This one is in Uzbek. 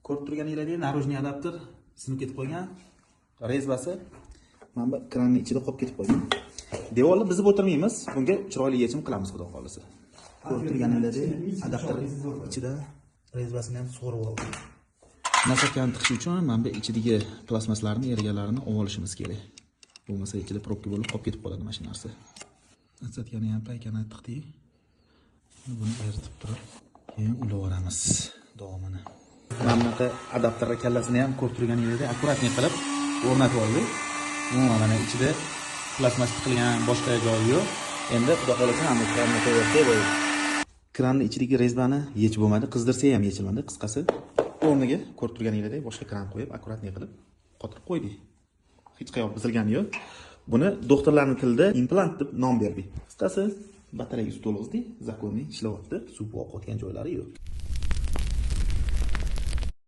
Ko'rib turganingizdek, наружный adapter sinib ketib qolgan. Rezbasi mana bu kranning ichida qolib ketib qolgan. Devorni buzib o'tirmaymiz. Bunga chiroyli yechim qilamiz, xudo xolisa. Ko'rib turganingizdek, adapter ichida rezbasini ham sug'urib oldik. Nasakani tiqish uchun mana bu ichidagi plastmaslarni, ergalarini olib olishimiz kerak. Bo'lmasa ichida probka bo'lib qolib ketib qoladi mana shu narsa. Nasatkani ham paykani tiqdik. Buni eritib turib, keyin ulab olamiz davomini. Mana bunaqa adapter kallasini ham ko'rib turganingizdek, akkuratlik qilib o'rnatib oldik. Umuman mana ichida plastmas tiqilgan boshqa joyi yo'q. Endi xudo xolasa ham kranni qo'yib bo'ldi. Kranning ichidagi rezbani yechib bo'lmadi, qizdirsa ham yechilmadi. Qisqasi, o'rniga ko'rib turganingizdek boshqa kran qo'yib, akkuratlik qilib qotirib qo'ydik. Hech qayoq buzilgani yo'q. Buni doktorlarning tilida implant deb nom berdik. Qisqasi, batareyaga suv to'lg'izdik, zakonniy ishlayapti, suv oqayotgan joylari yo'q.